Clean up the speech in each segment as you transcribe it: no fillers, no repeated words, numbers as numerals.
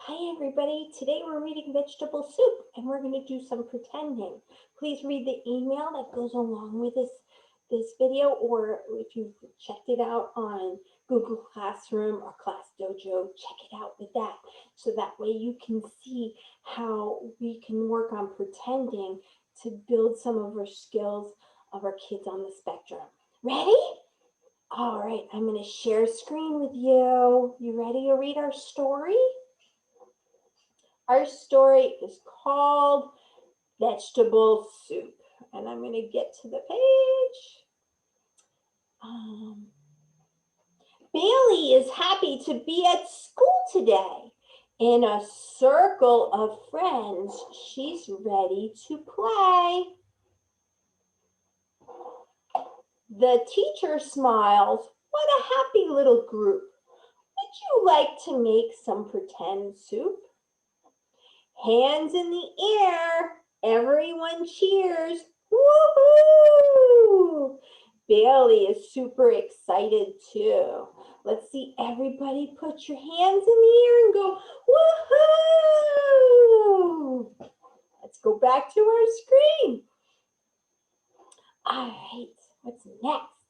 Hi everybody, today we're reading Vegetable Soup and we're going to do some pretending. Please read the email that goes along with this video, or if you've checked it out on Google Classroom or Class Dojo, check it out with that. So that way you can see how we can work on pretending to build some of our skills of our kids on the spectrum. Ready? All right, I'm going to share screen with you. You ready to read our story? Our story is called Vegetable Soup. And I'm going to get to the page. Bailey is happy to be at school today. In a circle of friends, she's ready to play. The teacher smiles. What a happy little group. Would you like to make some pretend soup? Hands in the air, everyone cheers. Woohoo! Bailey is super excited too. Let's see everybody put your hands in the air and go, woohoo! Let's go back to our screen. All right, what's next?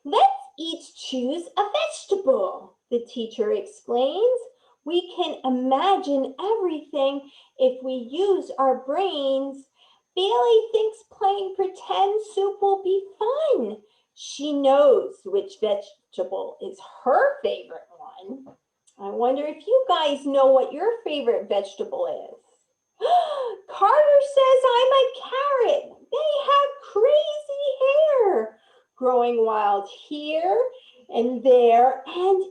Let's each choose a vegetable, the teacher explains. We can imagine everything if we use our brains. Bailey thinks playing pretend soup will be fun. She knows which vegetable is her favorite one. I wonder if you guys know what your favorite vegetable is. Carter says I'm a carrot. They have crazy hair, growing wild here and there and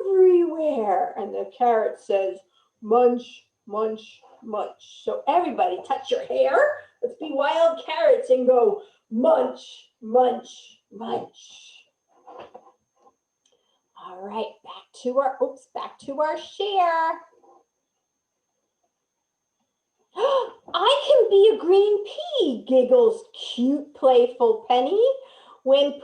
everywhere. And the carrot says, munch, munch, munch. So everybody touch your hair. Let's be wild carrots and go munch, munch, munch. All right, back to our share. I can be a green pea, giggles cute, playful Penny. When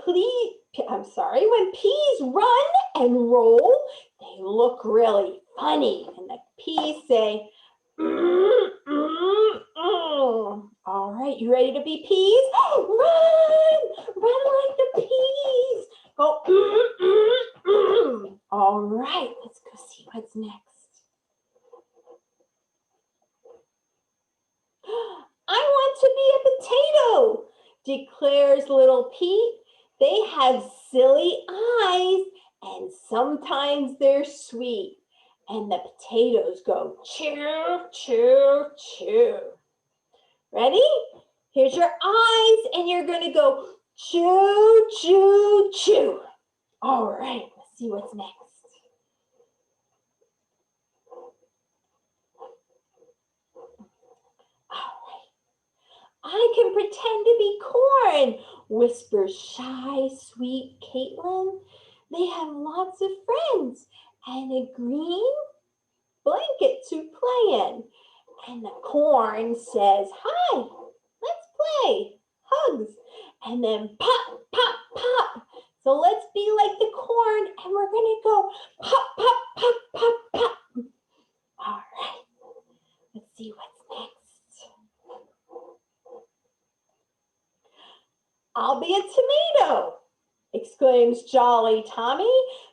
peas run and roll, they look really funny. And the peas say, mm, mm, mm. All right, you ready to be peas? Run like the peas. Go, All right, let's go see what's next. I want to be a potato, declares little Pete. They have silly eyes and sometimes they're sweet. And the potatoes go chew, chew, chew. Ready? Here's your eyes and you're going to go chew, chew, chew. All right, let's see what's next. I can pretend to be corn, whispers shy, sweet Caitlin. They have lots of friends and a green blanket to play in. And the corn says, hi, let's play, hugs, and then pop, pop, pop. So let's be like the corn and we're going to go pop, pop, pop, pop, pop. All right, let's see what's next. I'll be a tomato, exclaims jolly Tommy.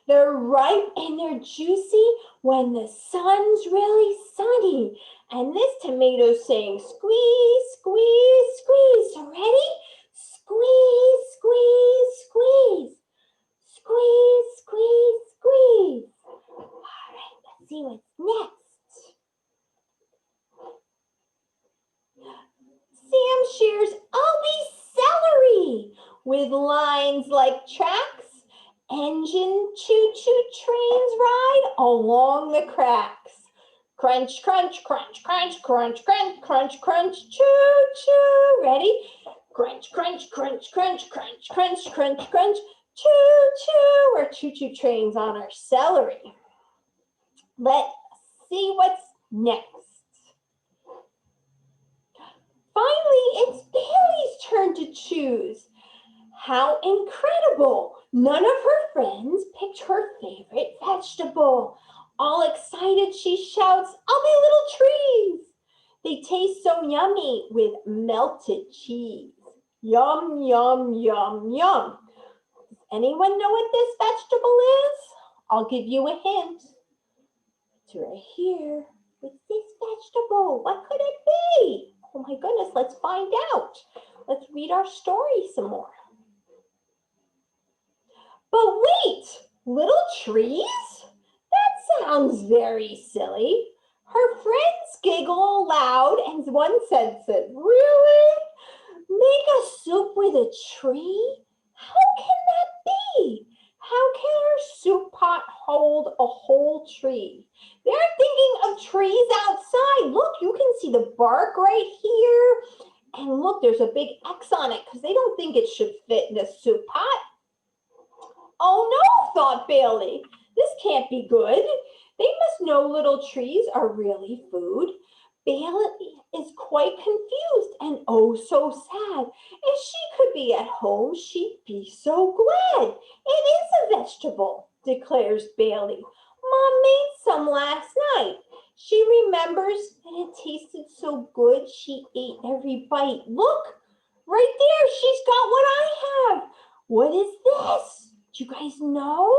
They're ripe and they're juicy when the sun's really sunny. And this tomato's saying squeeze, squeeze, squeeze. So ready? Squeeze, squeeze, squeeze. Squeeze, squeeze, squeeze. All right, let's see what's next. Sam shares, I'll be celery, with lines like tracks. Engine choo-choo trains ride along the cracks. Crunch, crunch, crunch, crunch, crunch, crunch, crunch, crunch, choo-choo. Ready? Crunch, crunch, crunch, crunch, crunch, crunch, crunch, crunch, choo-choo. We're choo-choo trains on our celery. Let's see what's next. Finally, it's Bailey's turn to choose. How incredible! None of her friends picked her favorite vegetable. All excited, she shouts, I'll be little trees. They taste so yummy with melted cheese. Yum, yum, yum, yum. Does anyone know what this vegetable is? I'll give you a hint. It's right here. What's this vegetable? What could it be? Oh my goodness, let's find out. Let's read our story some more. But wait, little trees? That sounds very silly. Her friends giggle aloud and one said, really? Make a soup with a tree? How can that be? How can our soup pot hold a whole tree? They're thinking of trees outside. Look, you can see the bark right here. And look, there's a big X on it because they don't think it should fit in a soup pot. Oh no, thought Bailey. This can't be good. They must know little trees are really food. Bailey is quite confused and oh so sad. If she could be at home, she'd be so glad. It is a vegetable, declares Bailey. Mom made some last night. She remembers that it tasted so good she ate every bite. Look, right there, she's got what I have. What is this? Do you guys know?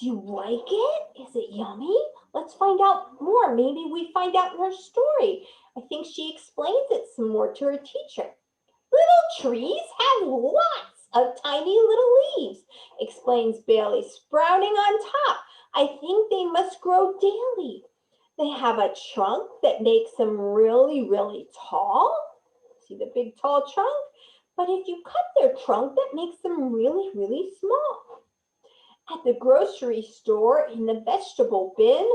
Do you like it? Is it yummy? Let's find out more. Maybe we find out in her story. I think she explains it some more to her teacher. Little trees have lots of tiny little leaves, explains Bailey, sprouting on top. I think they must grow daily. They have a trunk that makes them really, really tall. See the big tall trunk? But if you cut their trunk, that makes them really, really small. At the grocery store in the vegetable bin,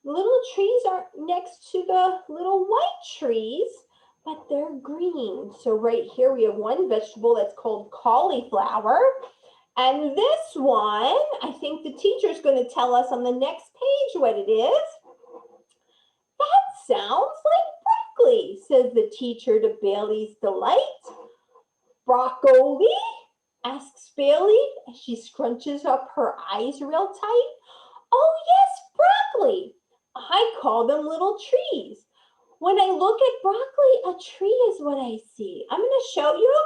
little trees are next to the little white trees, but they're green. So right here we have one vegetable that's called cauliflower. And this one, I think the teacher's going to tell us on the next page what it is. That sounds like broccoli, says the teacher to Bailey's delight. Broccoli? Asks Bailey as she scrunches up her eyes real tight. Oh yes, broccoli. I call them little trees. When I look at broccoli, a tree is what I see. I'm going to show you.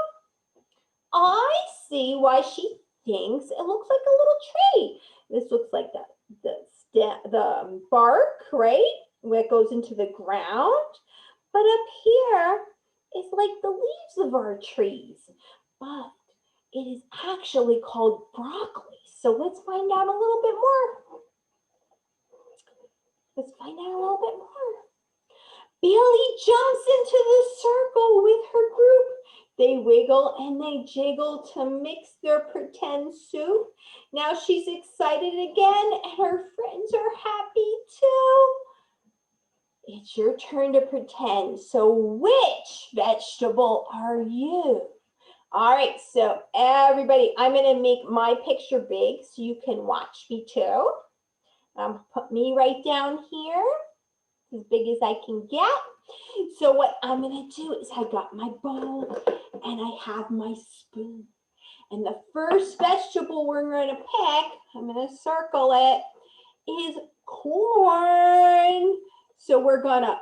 I see why she thinks it looks like a little tree. This looks like the bark, right? Where it goes into the ground. But up here is like the leaves of our trees. But it is actually called broccoli. So let's find out a little bit more. Let's find out a little bit more. Bailey jumps into the circle with her group. They wiggle and they jiggle to mix their pretend soup. Now she's excited again and her friends are happy too. It's your turn to pretend. So which vegetable are you? All right, so everybody, I'm going to make my picture big so you can watch me too. Put me right down here, as big as I can get. So what I'm going to do is I got my bowl and I have my spoon. And the first vegetable we're going to pick, I'm going to circle it, is corn. So we're going to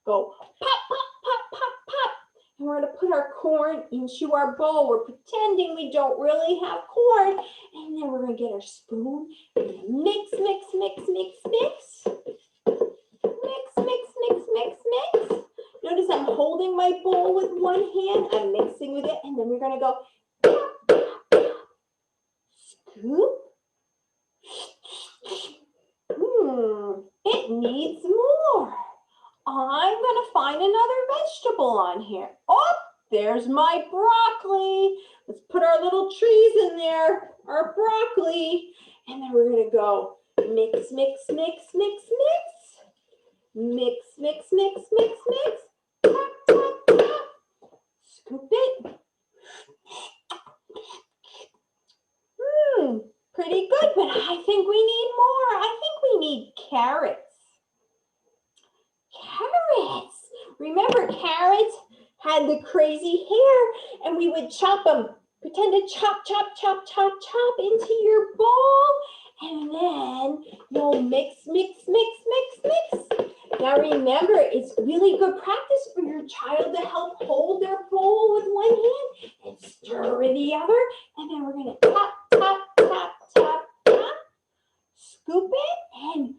go pop, pop, pop, pop, pop. And we're going to put our corn into our bowl. We're pretending we don't really have corn. And then we're going to get our spoon and mix, mix, mix, mix, mix. Mix, mix, mix, mix, mix. Notice I'm holding my bowl with one hand. I'm mixing with it. And then we're going to go pop, pop, pop. Scoop. It needs more. I'm going to find another vegetable on here. Oh, there's my broccoli. Let's put our little trees in there, our broccoli. And then we're going to go mix, mix, mix, mix, mix. Mix, mix, mix, mix, mix. Tap, tap, tap. Scoop it. Pretty good, but I think we need more. I think we need carrots. Carrots. Remember, carrots had the crazy hair and we would chop them. Pretend to chop, chop, chop, chop, chop into your bowl And then you'll mix, mix, mix, mix, mix. Now remember, it's really good practice for your child to help hold their bowl with one hand and stir with the other. And then we're going to tap, tap, tap, tap, tap. Scoop it and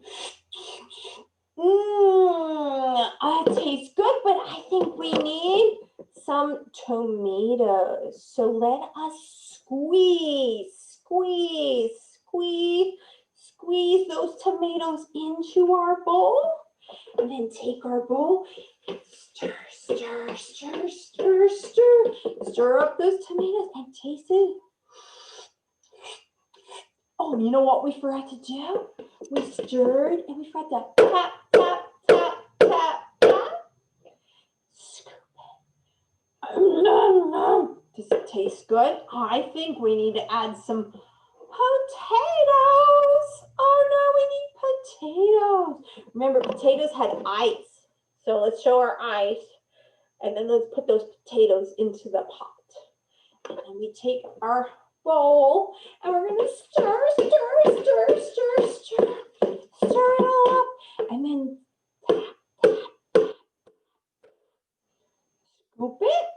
it tastes good, but I think we need some tomatoes. So let us squeeze, squeeze, squeeze, squeeze those tomatoes into our bowl. And then take our bowl and stir, stir, stir, stir, stir. Stir up those tomatoes and taste it. Oh, you know what we forgot to do? We stirred and we forgot to tap, tap, tap, tap, tap. Scoop it. Does it taste good? I think we need to add some potatoes. Oh no, we need potatoes. Remember, potatoes had ice. So let's show our ice. And then let's put those potatoes into the pot. And then we take our bowl and we're going to stir, stir, stir, stir, stir. Stir it all up. And then tap, tap, tap. Scoop it.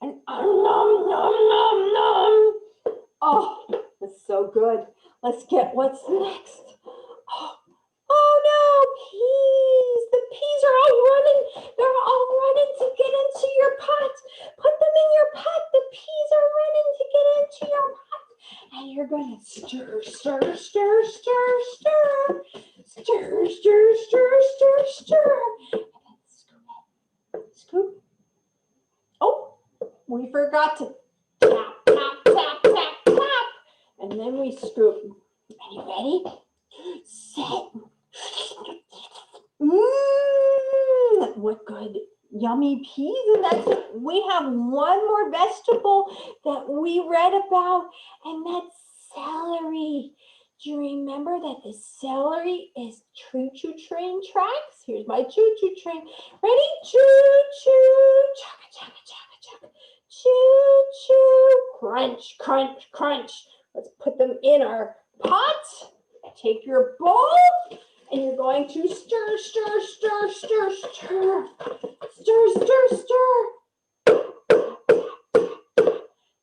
And nom, nom, nom, nom. Oh, that's so good. Let's get what's next. Oh no, peas. The peas are all running. They're all running to get into your pot. Put them in your pot. The peas are running to get into your pot. And you're going to stir, stir, stir, stir, stir. Stir, stir, stir, stir, stir. And then scoop it. Scoop. Oh, we forgot to tap, tap, tap, tap, tap. And then we scoop. Are you ready? Set. What good yummy peas. And that's it. We have one more vegetable that we read about, and that's celery. Do you remember that the celery is choo-choo train tracks? Here's my choo-choo train. Ready? Choo-choo. Chugga, chugga, chugga, chugga. Choo-choo. Crunch, crunch, crunch. Let's put them in our pot. Take your bowl, and you're going to stir, stir, stir, stir, stir. Stir, stir, stir.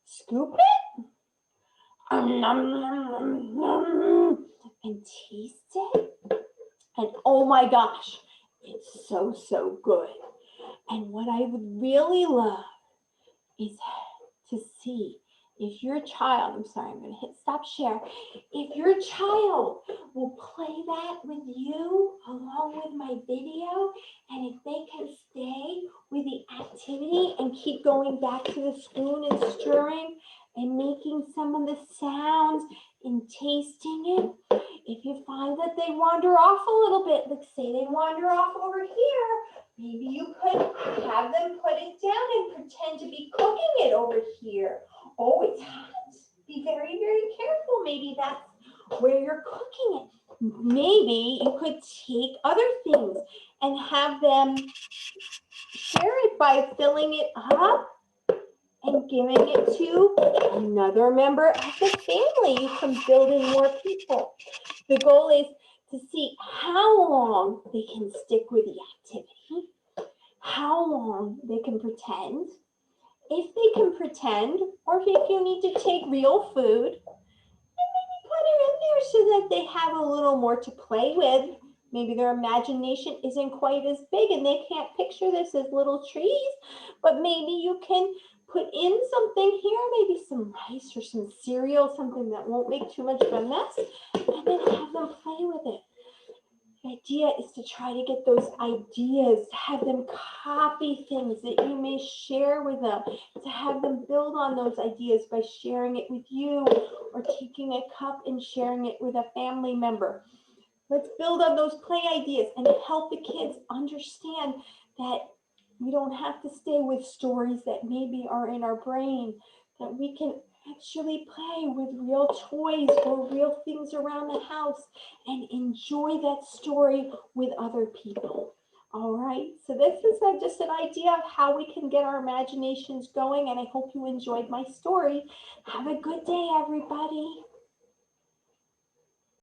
Scoop it. Nom, nom, nom, and taste it. And oh my gosh, it's so, so good. And what I would really love is to see if your child, I'm sorry, I'm going to hit stop share. If your child will play that with you along with my video, and if they can stay with the activity and keep going back to the spoon and stirring and making some of the sounds and tasting it, if you find that they wander off a little bit, like say they wander off over here, maybe you could have them put it down and pretend to be cooking it over here. Oh, it's hot. Be very, very careful. Maybe that's where you're cooking it. Maybe you could take other things and have them share it by filling it up and giving it to another member of the family. You can build in more people. The goal is to see how long they can stick with the activity, how long they can pretend. If they can pretend, or if you need to take real food, and maybe put it in there so that they have a little more to play with. Maybe their imagination isn't quite as big and they can't picture this as little trees, but maybe you can put in something here, maybe some rice or some cereal, something that won't make too much of a mess, and then have them play with it. The idea is to try to get those ideas, to have them copy things that you may share with them, to have them build on those ideas by sharing it with you or taking a cup and sharing it with a family member. Let's build on those play ideas and help the kids understand that we don't have to stay with stories that maybe are in our brain, that we can actually play with real toys or real things around the house and enjoy that story with other people. All right, so this is just an idea of how we can get our imaginations going, and I hope you enjoyed my story. Have a good day, everybody.